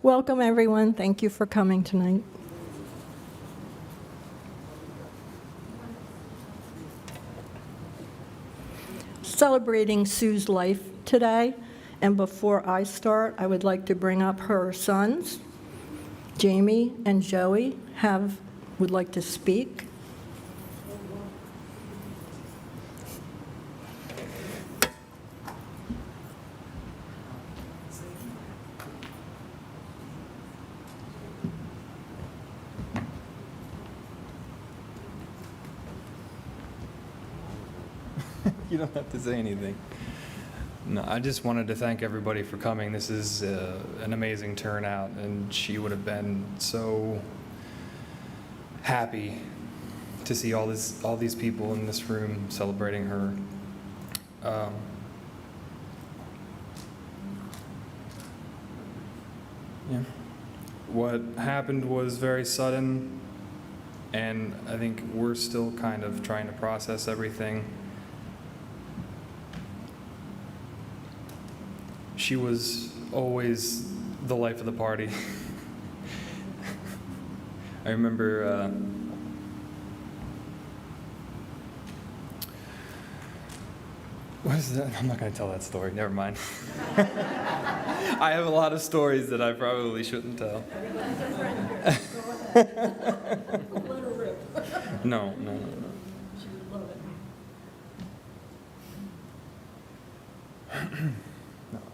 Welcome, everyone. Thank you for coming tonight. Celebrating Sue's life today, and before I start, I would like to bring up her sons. Jamie and Joey would like to speak. You don't have to say anything. No, I just wanted to thank everybody for coming. This is an amazing turnout, and she would have been so happy to see all these people in this room celebrating her. Yeah. What happened was very sudden, and I think we're still kind of trying to process everything. She was always the life of the party. I remember what is that? I'm not going to tell that story. Never mind. I have a lot of stories that I probably shouldn't tell. No.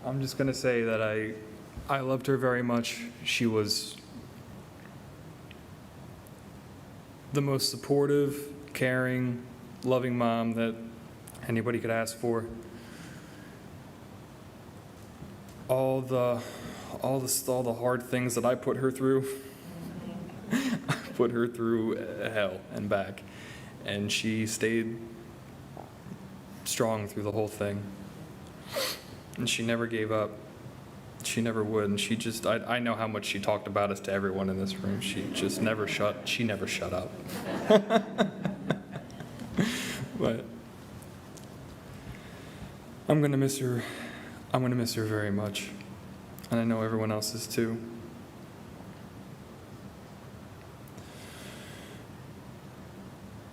I'm just going to say that I loved her very much. She was the most supportive, caring, loving mom that anybody could ask for. All the hard things that I put her through, I put her through hell and back, and she stayed strong through the whole thing. And she never gave up. She never would. And I know how much she talked about us to everyone in this room. She never shut up. But I'm going to miss her. I'm going to miss her very much. And I know everyone else is too.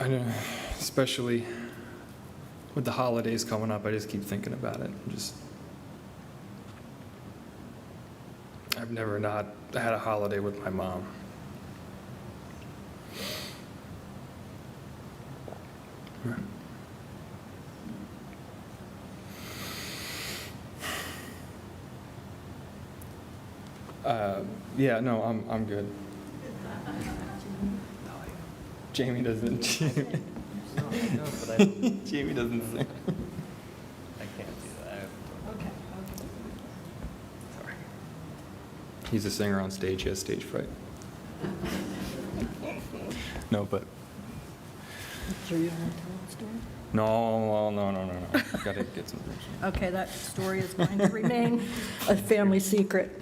I know, especially with the holidays coming up, I just keep thinking about it. I've never not had a holiday with my mom. Yeah, no, I'm good. Jamie doesn't. Jamie doesn't sing. I can't do that. Okay. Sorry. He's a singer on stage. He has stage fright. No, but. So you want to tell a story? No. Gotta get some. Okay, that story is going to remain a family secret.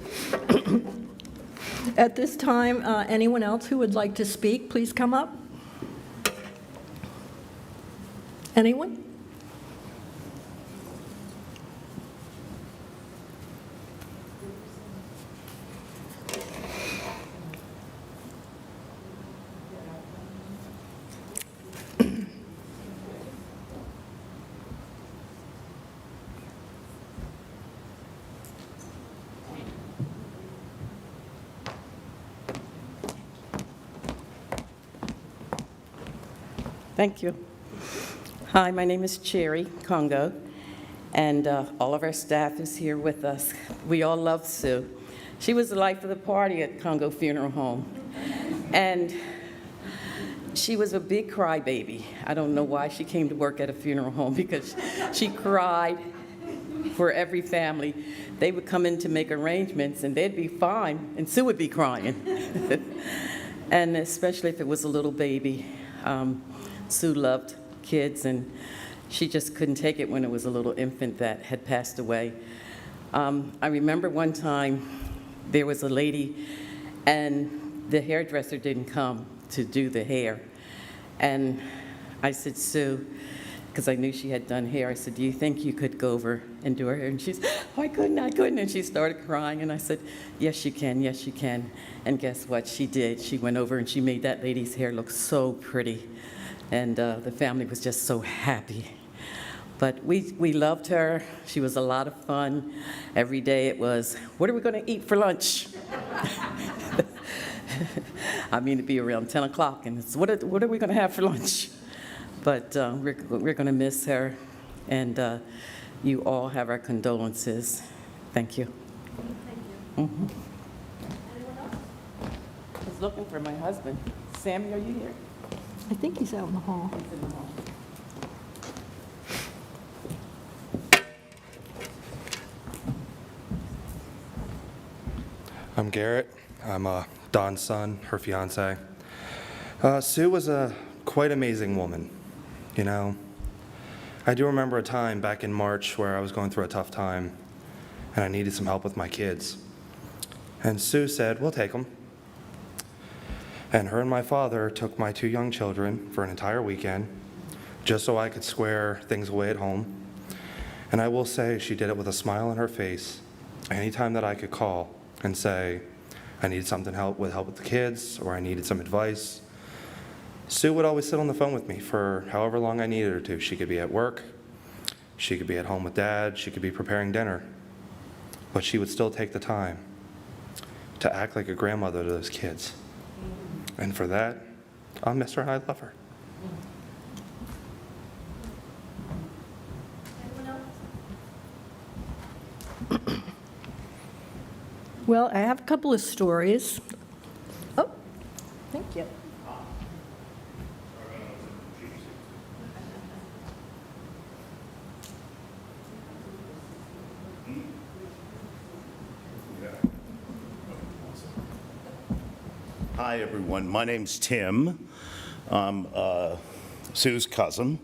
At this time, anyone else who would like to speak, please come up. Anyone? Thank you. Hi, my name is Cherry Congo, and all of our staff is here with us. We all love Sue. She was the life of the party at Congo Funeral Home, and she was a big crybaby. I don't know why she came to work at a funeral home, because she cried for every family. They would come in to make arrangements, and they'd be fine, and Sue would be crying. And especially if it was a little baby. Sue loved kids, and she just couldn't take it when it was a little infant that had passed away. I remember one time there was a lady, and the hairdresser didn't come to do the hair. And I said, Sue, because I knew she had done hair. I said, do you think you could go over and do her hair? And she's, oh, I couldn't. And she started crying. And I said, yes, you can. And guess what? She did. She went over and she made that lady's hair look so pretty. And the family was just so happy. But we loved her. She was a lot of fun. Every day it was, what are we going to eat for lunch? I mean, it'd be around 10 o'clock, and it's, what are we going to have for lunch? But we're going to miss her, and you all have our condolences. Thank you. Thank you. Anyone else? I was looking for my husband. Sammy, are you here? I think he's out in the hall. He's in the hall. I'm Garrett. I'm Dawn's son, her fiance. Sue was a quite amazing woman, you know. I do remember a time back in March where I was going through a tough time and I needed some help with my kids. And Sue said, we'll take them. And her and my father took my 2 young children for an entire weekend just so I could square things away at home. And I will say she did it with a smile on her face anytime that I could call and say, I needed something help with the kids, or I needed some advice. Sue would always sit on the phone with me for however long I needed her to. She could be at work, she could be at home with Dad, she could be preparing dinner, but she would still take the time to act like a grandmother to those kids. And for that, I'll miss her and I love her. Well, I have a couple of stories. Oh, thank you. Hi, everyone. My name's Tim. I'm Sue's cousin.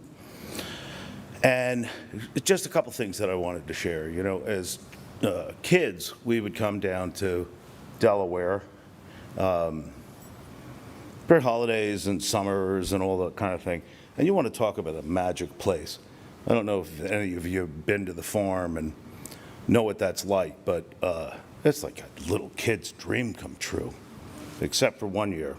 And just a couple things that I wanted to share. You know, as kids, we would come down to Delaware for holidays and summers and all that kind of thing. And you want to talk about a magic place. I don't know if any of you have been to the farm and know what that's like, but it's like a little kid's dream come true, except for one year.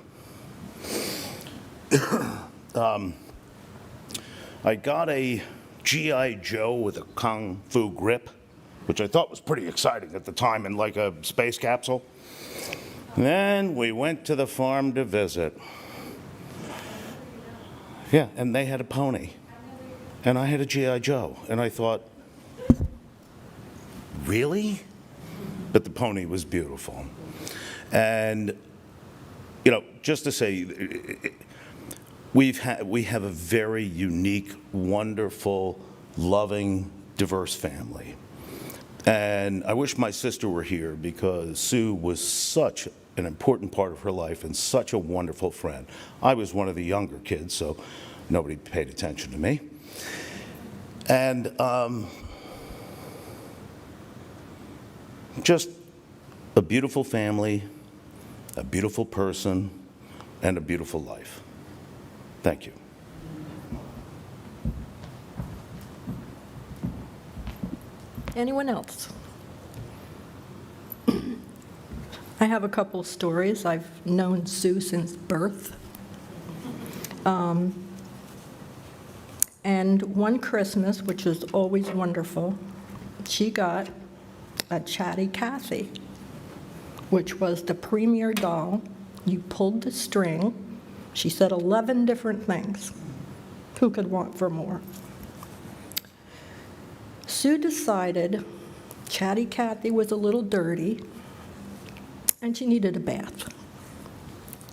I got a G.I. Joe with a Kung Fu grip, which I thought was pretty exciting at the time, in like a space capsule. Then we went to the farm to visit. Yeah, and they had a pony, and I had a G.I. Joe, and I thought, really? But the pony was beautiful. And, you know, just to say, we have a very unique, wonderful, loving, diverse family. And I wish my sister were here because Sue was such an important part of her life and such a wonderful friend. I was one of the younger kids, so nobody paid attention to me. And just a beautiful family, a beautiful person, and a beautiful life. Thank you. Anyone else? I have a couple of stories. I've known Sue since birth. And one Christmas, which was always wonderful, she got a Chatty Cathy, which was the premier doll. You pulled the string. She said 11 different things. Who could want for more? Sue decided Chatty Cathy was a little dirty and she needed a bath.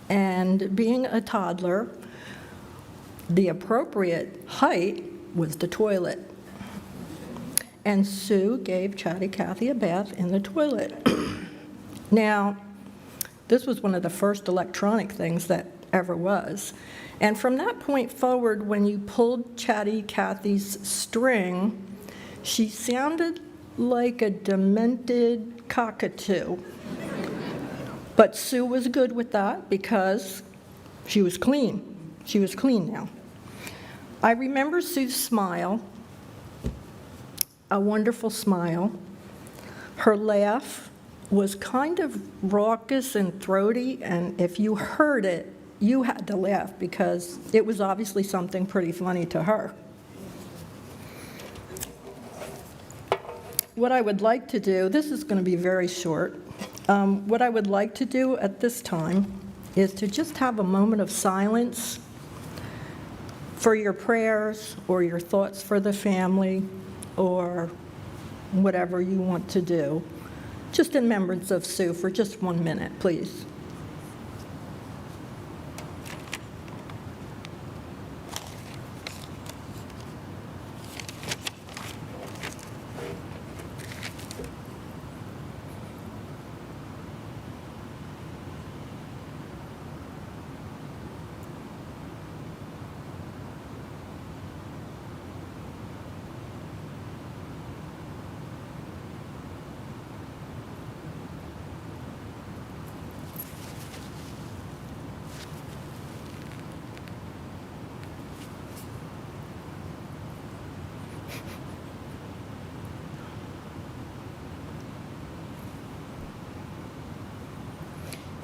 And being a toddler, the appropriate height was the toilet. And Sue gave Chatty Cathy a bath in the toilet. Now, this was one of the first electronic things that ever was. And from that point forward, when you pulled Chatty Cathy's string, she sounded like a demented cockatoo. But Sue was good with that because she was clean. She was clean now. I remember Sue's smile, a wonderful smile. Her laugh was kind of raucous and throaty, and if you heard it, you had to laugh because it was obviously something pretty funny to her. What I would like to do, this is going to be very short. What I would like to do at this time is to just have a moment of silence for your prayers or your thoughts for the family or whatever you want to do. Just in remembrance of Sue for just 1 minute, please.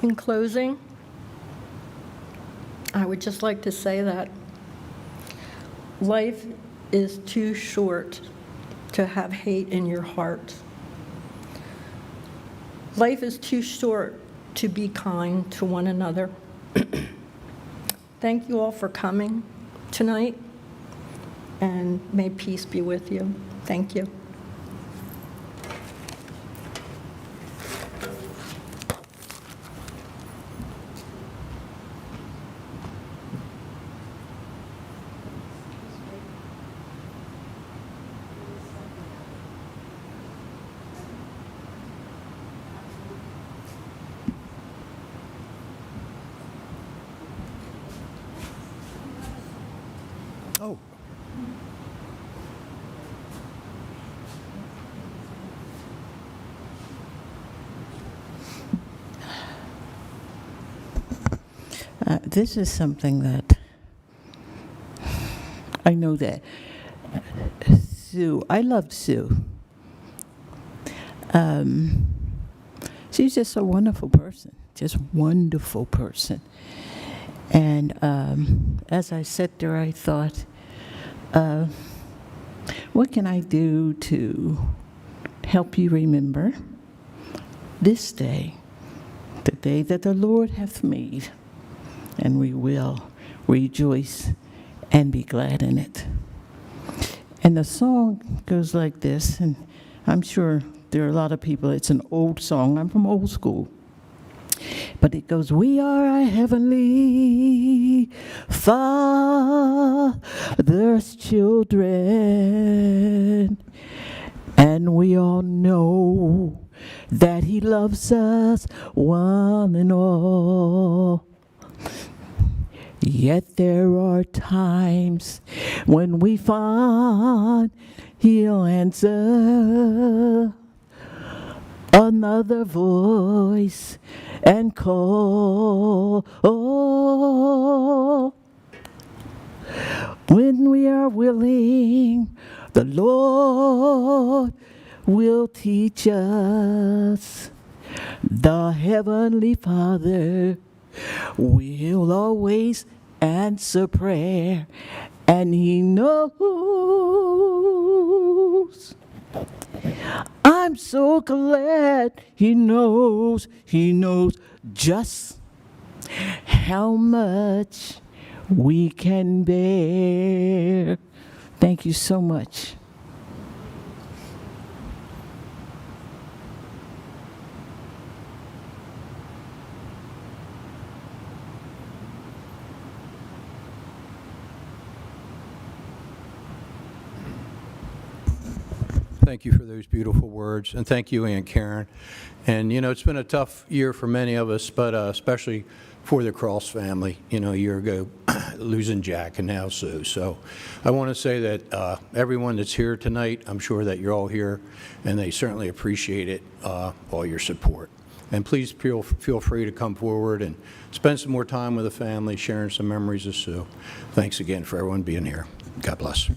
In closing, I would just like to say that life is too short to have hate in your heart. Life is too short to be kind to one another. Thank you all for coming tonight, and may peace be with you. Thank you. Oh. This is something that I know that Sue, I love Sue. She's just a wonderful person, just wonderful person. And as I sat there, I thought, what can I do to help you remember this day, the day that the Lord hath made, and we will rejoice and be glad in it. And the song goes like this, and I'm sure there are a lot of people, it's an old song, I'm from old school. But it goes, we are a heavenly Father's children, and we all know that He loves us one and all. Yet there are times when we find He'll answer another voice and call. When we are willing, the Lord will teach us. The Heavenly Father will always answer prayer, and He knows. I'm so glad He knows just how much we can bear. Thank you so much. Thank you for those beautiful words, and thank you, Aunt Karen. And, you know, it's been a tough year for many of us, but especially for the Cross family, you know, a year ago, losing Jack and now Sue. So I want to say that everyone that's here tonight, I'm sure that you're all here, and they certainly appreciate it, all your support. And please feel free to come forward and spend some more time with the family, sharing some memories of Sue. Thanks again for everyone being here. God bless.